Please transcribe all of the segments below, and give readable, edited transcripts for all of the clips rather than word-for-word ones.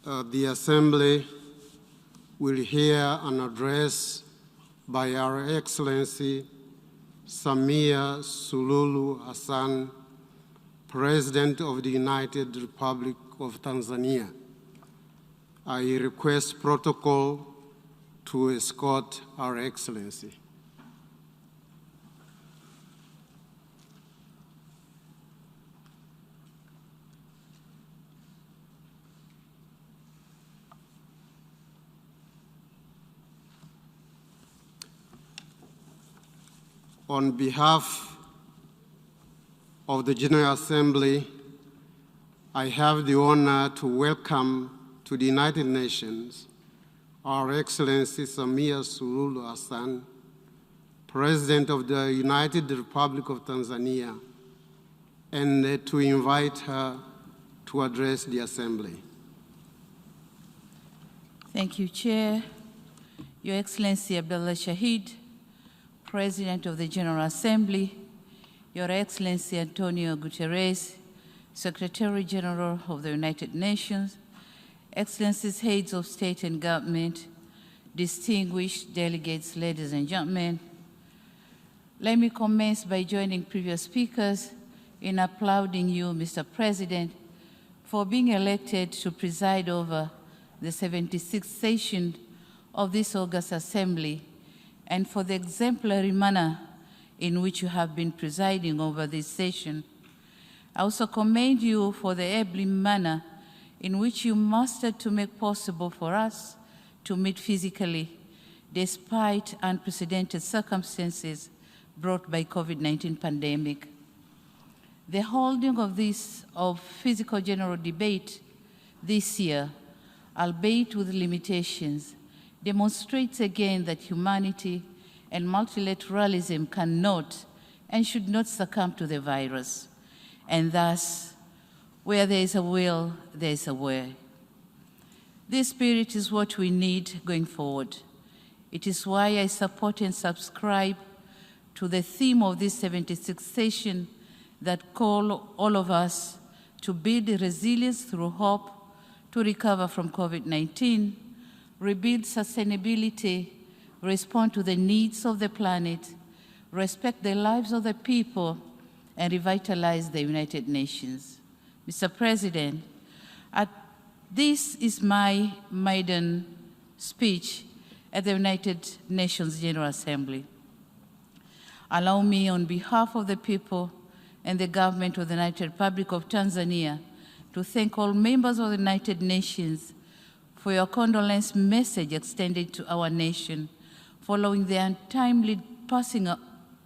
The Assembly will hear an address by Our Excellency Samia Suruhu Hassan, President of the United Republic of Tanzania. I request protocol to escort Our Excellency. On behalf of the General Assembly, I have the honor to welcome to the United Nations Our Excellency Samia Suruhu Hassan, President of the United Republic of Tanzania, and to invite her to address the Assembly. Thank you, Chair. Your Excellency Abdullah Shahid, President of the General Assembly, Your Excellency Antonio Guterres, Secretary General of the United Nations, Excellencies, Heads of State and Government, distinguished delegates, ladies and gentlemen, let me commence by joining previous speakers in applauding you, Mr. President, for being elected to preside over the 76th session of this august Assembly, and for the exemplary manner in which you have been presiding over this session. I also commend you for the able manner in which you mastered to make possible for us to meet physically despite unprecedented circumstances brought by COVID-19 pandemic. The holding of physical general debate this year, albeit with limitations, demonstrates again that humanity and multilateralism cannot and should not succumb to the virus. And thus, where there is a will, there is a way. This spirit is what we need going forward. It is why I support and subscribe to the theme of this 76th session that call all of us to build resilience through hope, to recover from COVID-19, rebuild sustainability, respond to the needs of the planet, respect the lives of the people, and revitalize the United Nations. Mr. President, this is my maiden speech at the United Nations General Assembly. Allow me, on behalf of the people and the government of the United Republic of Tanzania, to thank all members of the United Nations for your condolence message extended to our nation following the untimely passing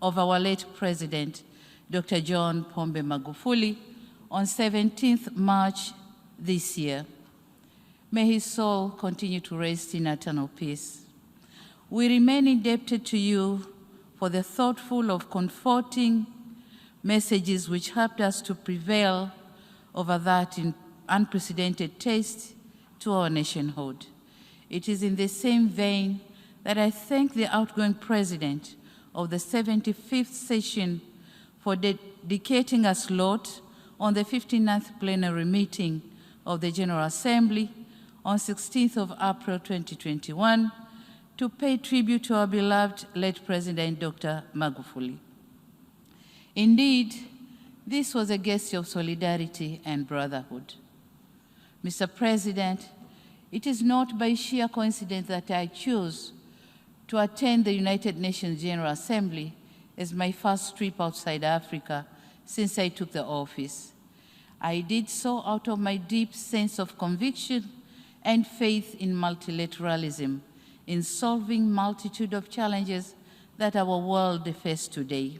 of our late President, Dr. John Pombe Magufuli, on 17th March this year. May his soul continue to rest in eternal peace. We remain indebted to you for the thoughtful of comforting messages which helped us to prevail over that unprecedented test to our nationhood. It is in the same vein that I thank the outgoing President of the 75th session for dedicating a slot on the 59th plenary meeting of the General Assembly on 16th of April 2021 to pay tribute to our beloved late President Dr. Magufuli. Indeed, this was a gesture of solidarity and brotherhood. Mr. President, it is not by sheer coincidence that I chose to attend the United Nations General Assembly as my first trip outside Africa since I took the office. I did so out of my deep sense of conviction and faith in multilateralism, in solving multitude of challenges that our world faces today.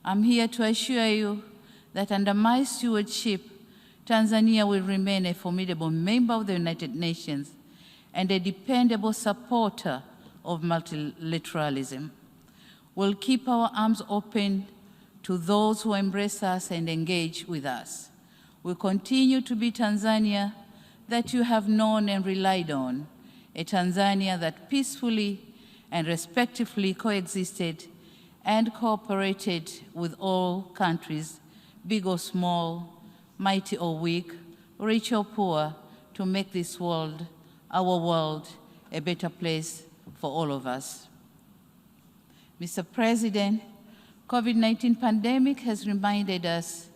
I'm here to assure you that under my stewardship, Tanzania will remain a formidable member of the United Nations and a dependable supporter of multilateralism. We'll keep our arms open to those who embrace us and engage with us. We'll continue to be Tanzania that you have known and relied on, a Tanzania that peacefully and respectfully coexisted and cooperated with all countries, big or small, mighty or weak, rich or poor, to make this world, our world, a better place for all of us. Mr. President, COVID-19 pandemic has reminded us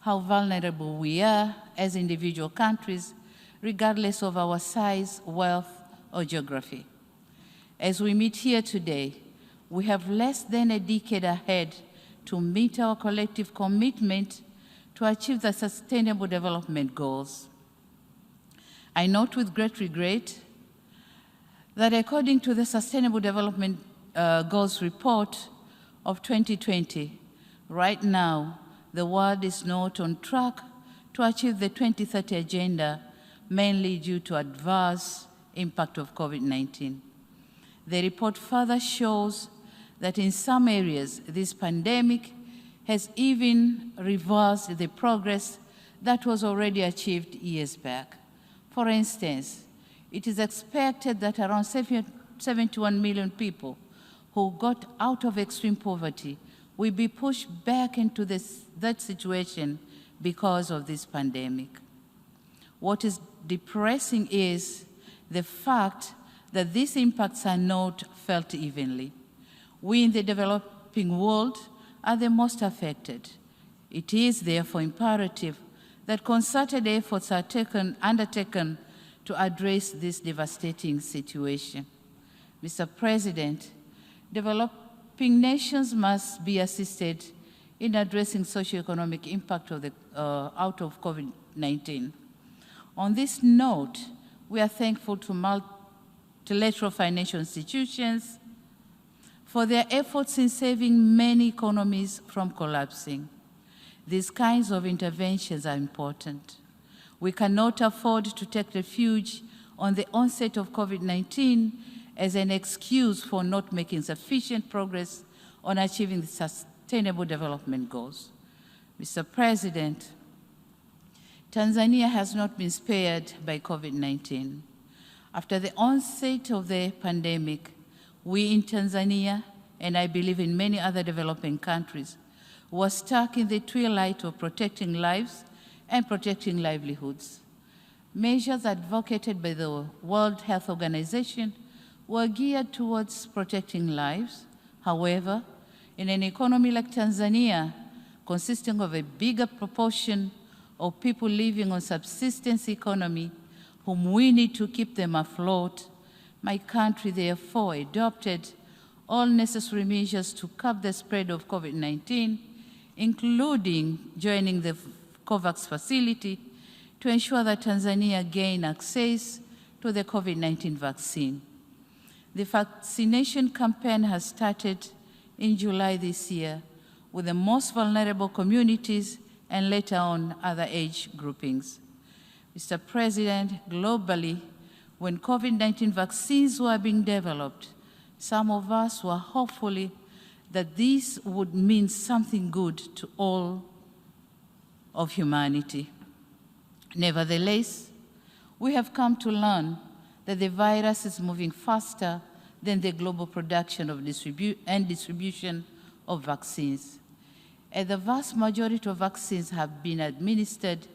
how vulnerable we are as individual countries, regardless of our size, wealth, or geography. As we meet here today, we have less than a decade ahead to meet our collective commitment to achieve the Sustainable Development Goals. I note with great regret that according to the Sustainable Development Goals report of 2020, right now, the world is not on track to achieve the 2030 agenda, mainly due to adverse impact of COVID-19. The report further shows that in some areas, this pandemic has even reversed the progress that was already achieved years back. For instance, it is expected that around 71 million people who got out of extreme poverty will be pushed back into that situation because of this pandemic. What is depressing is the fact that these impacts are not felt evenly. We in the developing world are the most affected. It is therefore imperative that concerted efforts are undertaken to address this devastating situation. Mr. President, developing nations must be assisted in addressing socioeconomic impact of out of COVID-19. On this note, we are thankful to multilateral financial institutions for their efforts in saving many economies from collapsing. These kinds of interventions are important. We cannot afford to take refuge on the onset of COVID-19 as an excuse for not making sufficient progress on achieving the Sustainable Development Goals. Mr. President, Tanzania has not been spared by COVID-19. After the onset of the pandemic, we in Tanzania, and I believe in many other developing countries, were stuck in the twilight of protecting lives and protecting livelihoods. Measures advocated by the World Health Organization were geared towards protecting lives. However, in an economy like Tanzania, consisting of a bigger proportion of people living on subsistence economy, whom we need to keep them afloat, my country therefore adopted all necessary measures to curb the spread of COVID-19, including joining the COVAX facility to ensure that Tanzania gain access to the COVID-19 vaccine. The vaccination campaign has started in July this year with the most vulnerable communities and later on other age groupings. Mr. President, globally, when COVID-19 vaccines were being developed, some of us were hopeful that this would mean something good to all of humanity. Nevertheless, we have come to learn that the virus is moving faster than the global production of distribution of vaccines. And the vast majority of vaccines have been administered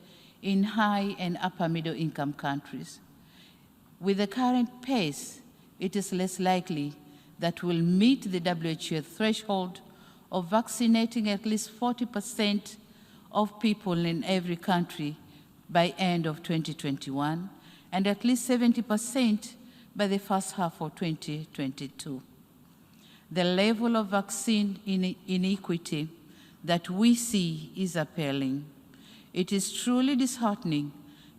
in high and upper middle income countries. With the current pace, it is less likely that we'll meet the WHO threshold of vaccinating at least 40% of people in every country by end of 2021, and at least 70% by the first half of 2022. The level of vaccine inequity that we see is appalling. It is truly disheartening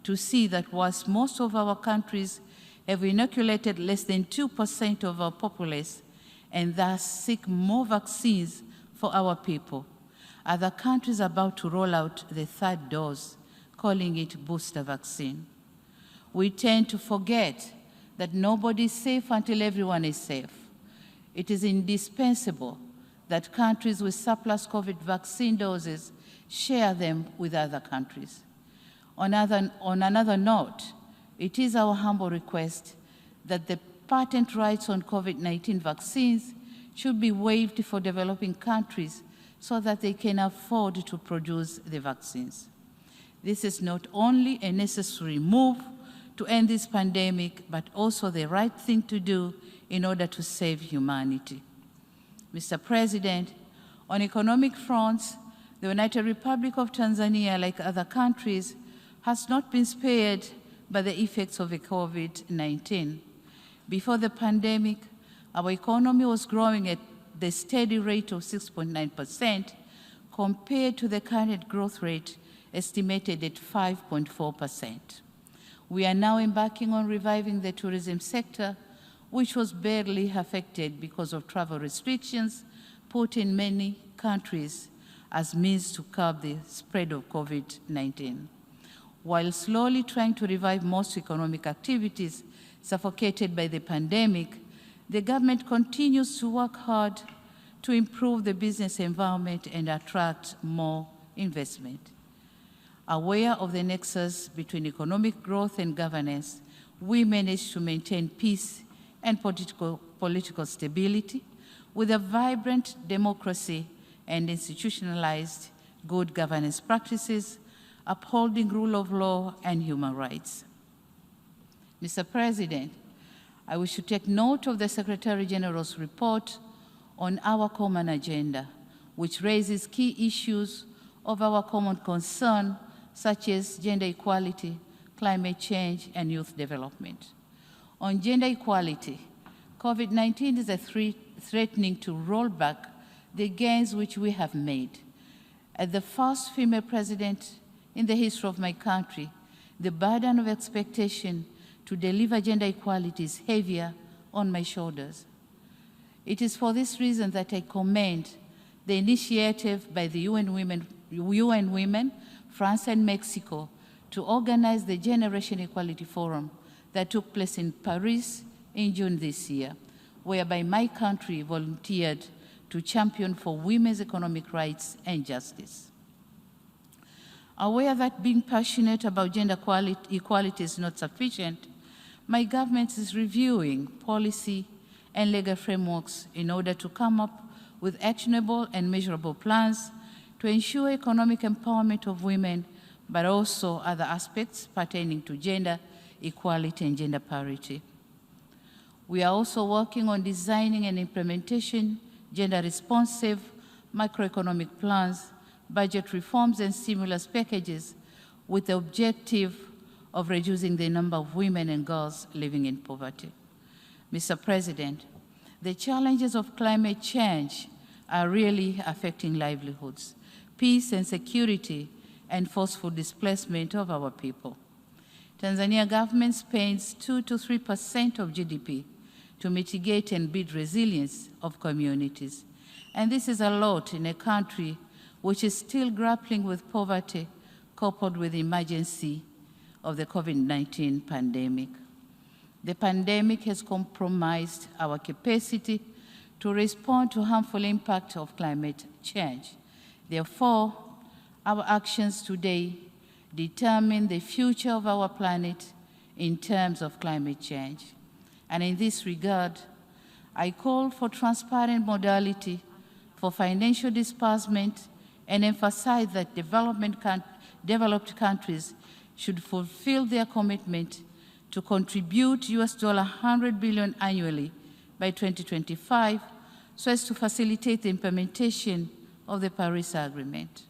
to see that whilst most of our countries have inoculated less than 2% of our populace and thus seek more vaccines for our people, other countries are about to roll out the third dose, calling it booster vaccine. We tend to forget that nobody is safe until everyone is safe. It is indispensable that countries with surplus COVID vaccine doses share them with other countries. On another note, it is our humble request that the patent rights on COVID-19 vaccines should be waived for developing countries so that they can afford to produce the vaccines. This is not only a necessary move to end this pandemic, but also the right thing to do in order to save humanity. Mr. President, on economic fronts, the United Republic of Tanzania, like other countries, has not been spared by the effects of the COVID-19. Before the pandemic, our economy was growing at the steady rate of 6.9% compared to the current growth rate estimated at 5.4%. We are now embarking on reviving the tourism sector, which was badly affected because of travel restrictions put in many countries as means to curb the spread of COVID-19. While slowly trying to revive most economic activities suffocated by the pandemic, the government continues to work hard to improve the business environment and attract more investment. Aware of the nexus between economic growth and governance, we managed to maintain peace and political stability with a vibrant democracy and institutionalized good governance practices, upholding rule of law and human rights. Mr. President, I wish to take note of the Secretary General's report on our common agenda, which raises key issues of our common concern, such as gender equality, climate change, and youth development. On gender equality, COVID-19 is threatening to roll back the gains which we have made. As the first female president in the history of my country, the burden of expectation to deliver gender equality is heavier on my shoulders. It is for this reason that I commend the initiative by the UN Women, France and Mexico to organize the Generation Equality Forum that took place in Paris in June this year, whereby my country volunteered to champion for women's economic rights and justice. Aware that being passionate about gender equality is not sufficient, my government is reviewing policy and legal frameworks in order to come up with actionable and measurable plans to ensure economic empowerment of women, but also other aspects pertaining to gender equality and gender parity. We are also working on designing and implementation gender-responsive macroeconomic plans, budget reforms, and stimulus packages with the objective of reducing the number of women and girls living in poverty. Mr. President, the challenges of climate change are really affecting livelihoods, peace and security, and forceful displacement of our people. Tanzania government spends 2 to 3% of GDP to mitigate and build resilience of communities. And this is a lot in a country which is still grappling with poverty coupled with the emergency of the COVID-19 pandemic. The pandemic has compromised our capacity to respond to harmful impact of climate change. Therefore, our actions today determine the future of our planet in terms of climate change. And in this regard, I call for transparent modality for financial disbursement and emphasize that developed countries should fulfill their commitment to contribute $100 billion annually by 2025 so as to facilitate the implementation of the Paris Agreement.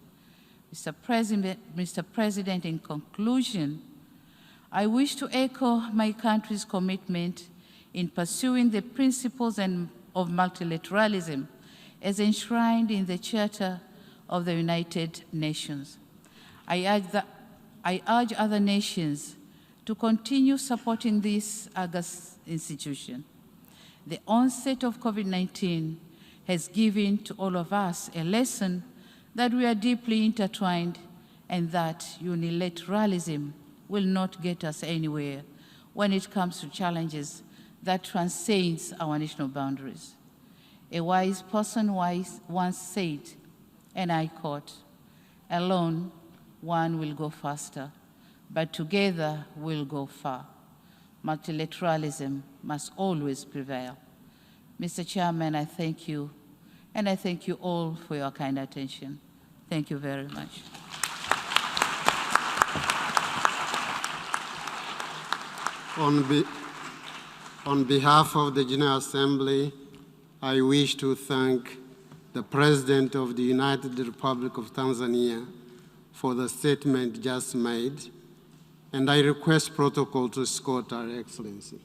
Mr. President, in conclusion, I wish to echo my country's commitment in pursuing the principles of multilateralism as enshrined in the Charter of the United Nations. I urge other nations to continue supporting this august institution. The onset of COVID-19 has given to all of us a lesson that we are deeply intertwined and that unilateralism will not get us anywhere when it comes to challenges that transcends our national boundaries. A wise person once said, and I quote, "Alone, one will go faster, but together we'll go far. Multilateralism must always prevail." Mr. Chairman, I thank you, and I thank you all for your kind attention. Thank you very much. On behalf of the General Assembly, I wish to thank the President of the United Republic of Tanzania for the statement just made, and I request protocol to escort Her Excellency.